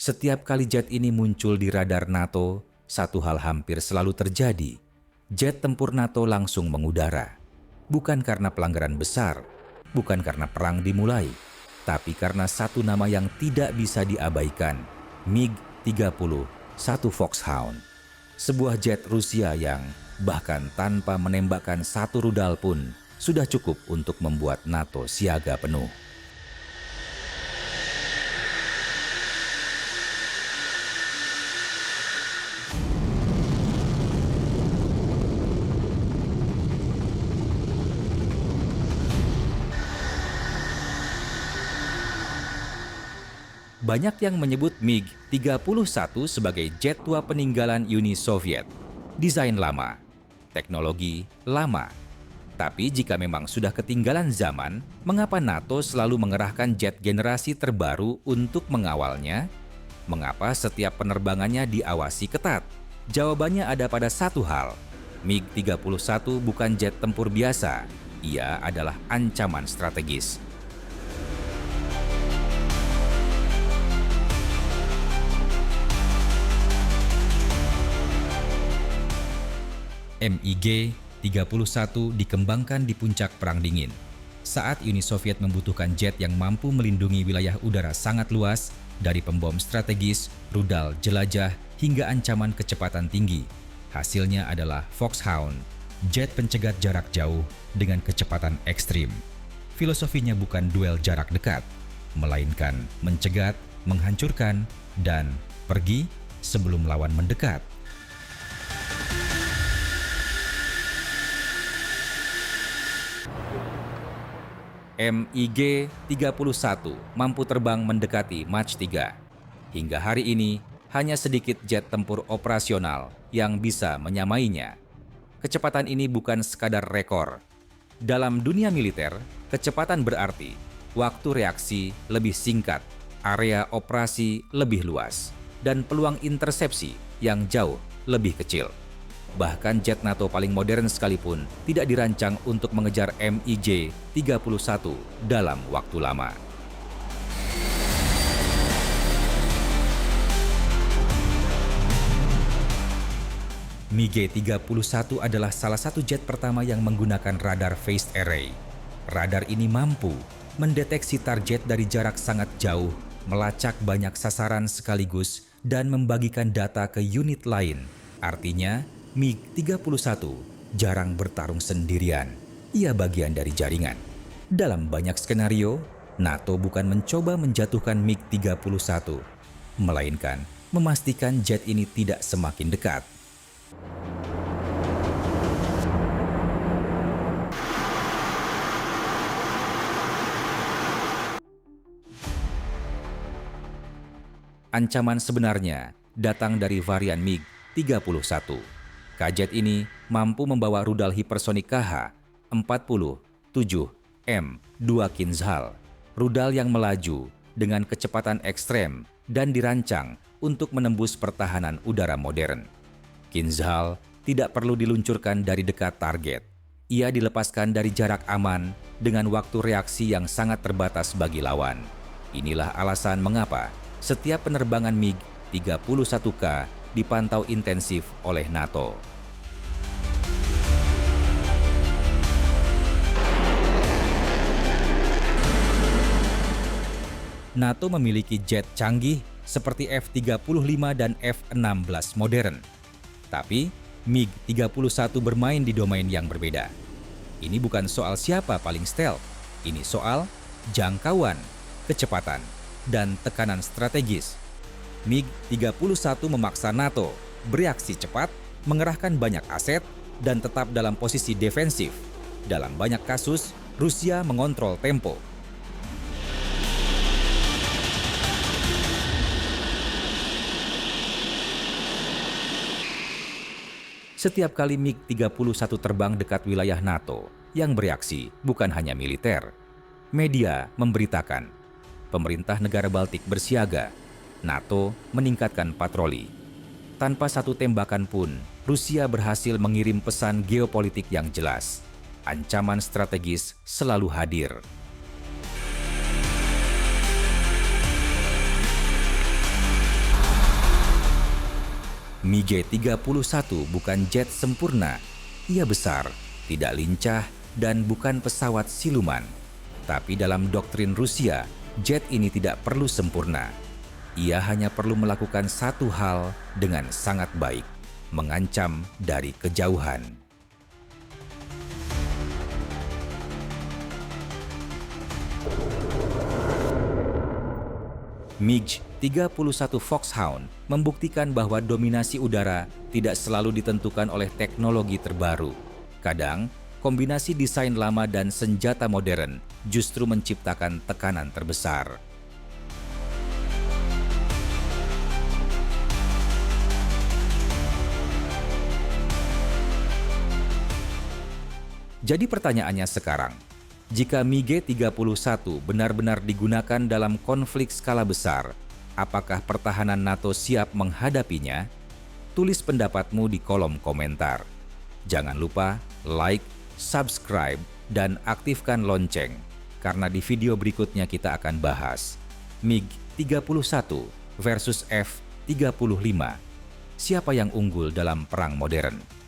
Setiap kali jet ini muncul di radar NATO, satu hal hampir selalu terjadi. Jet tempur NATO langsung mengudara. Bukan karena pelanggaran besar, bukan karena perang dimulai, tapi karena satu nama yang tidak bisa diabaikan, MiG-30, satu Foxhound. Sebuah jet Rusia yang bahkan tanpa menembakkan satu rudal pun sudah cukup untuk membuat NATO siaga penuh. Banyak yang menyebut MiG-31 sebagai jet tua peninggalan Uni Soviet. Desain lama, teknologi lama. Tapi jika memang sudah ketinggalan zaman, mengapa NATO selalu mengerahkan jet generasi terbaru untuk mengawalnya? Mengapa setiap penerbangannya diawasi ketat? Jawabannya ada pada satu hal. MiG-31 bukan jet tempur biasa. Ia adalah ancaman strategis. MiG-31 dikembangkan di puncak Perang Dingin. Saat Uni Soviet membutuhkan jet yang mampu melindungi wilayah udara sangat luas dari pembom strategis, rudal jelajah, hingga ancaman kecepatan tinggi. Hasilnya adalah Foxhound, jet pencegat jarak jauh dengan kecepatan ekstrim. Filosofinya bukan duel jarak dekat, melainkan mencegat, menghancurkan, dan pergi sebelum lawan mendekat. MiG-31 mampu terbang mendekati Mach 3. Hingga hari ini, hanya sedikit jet tempur operasional yang bisa menyamainya. Kecepatan ini bukan sekadar rekor. Dalam dunia militer, kecepatan berarti waktu reaksi lebih singkat, area operasi lebih luas, dan peluang intersepsi yang jauh lebih kecil. Bahkan jet NATO paling modern sekalipun tidak dirancang untuk mengejar MiG-31 dalam waktu lama. MiG-31 adalah salah satu jet pertama yang menggunakan radar phased array. Radar ini mampu mendeteksi target dari jarak sangat jauh, melacak banyak sasaran sekaligus, dan membagikan data ke unit lain. Artinya, MiG-31 jarang bertarung sendirian. Ia bagian dari jaringan. Dalam banyak skenario, NATO bukan mencoba menjatuhkan MiG-31, melainkan memastikan jet ini tidak semakin dekat. Ancaman sebenarnya datang dari varian MiG-31. Kajet ini mampu membawa rudal hipersonik KH-47M2 Kinzhal, rudal yang melaju dengan kecepatan ekstrem dan dirancang untuk menembus pertahanan udara modern. Kinzhal tidak perlu diluncurkan dari dekat target. Ia dilepaskan dari jarak aman dengan waktu reaksi yang sangat terbatas bagi lawan. Inilah alasan mengapa setiap penerbangan MiG-31K dipantau intensif oleh NATO. NATO memiliki jet canggih seperti F-35 dan F-16 modern. Tapi, MiG-31 bermain di domain yang berbeda. Ini bukan soal siapa paling stealth, ini soal jangkauan, kecepatan, dan tekanan strategis. MiG-31 memaksa NATO bereaksi cepat, mengerahkan banyak aset, dan tetap dalam posisi defensif. Dalam banyak kasus, Rusia mengontrol tempo. Setiap kali MiG-31 terbang dekat wilayah NATO, yang bereaksi bukan hanya militer. Media memberitakan, pemerintah negara Baltik bersiaga, NATO meningkatkan patroli. Tanpa satu tembakan pun, Rusia berhasil mengirim pesan geopolitik yang jelas. Ancaman strategis selalu hadir. MiG-31 bukan jet sempurna. Ia besar, tidak lincah, dan bukan pesawat siluman. Tapi dalam doktrin Rusia, jet ini tidak perlu sempurna. Ia hanya perlu melakukan satu hal dengan sangat baik, mengancam dari kejauhan. MiG-31 Foxhound membuktikan bahwa dominasi udara tidak selalu ditentukan oleh teknologi terbaru. Kadang, kombinasi desain lama dan senjata modern justru menciptakan tekanan terbesar. Jadi pertanyaannya sekarang, jika MiG-31 benar-benar digunakan dalam konflik skala besar, apakah pertahanan NATO siap menghadapinya? Tulis pendapatmu di kolom komentar. Jangan lupa like, subscribe, dan aktifkan lonceng, karena di video berikutnya kita akan bahas MiG-31 versus F-35. Siapa yang unggul dalam perang modern?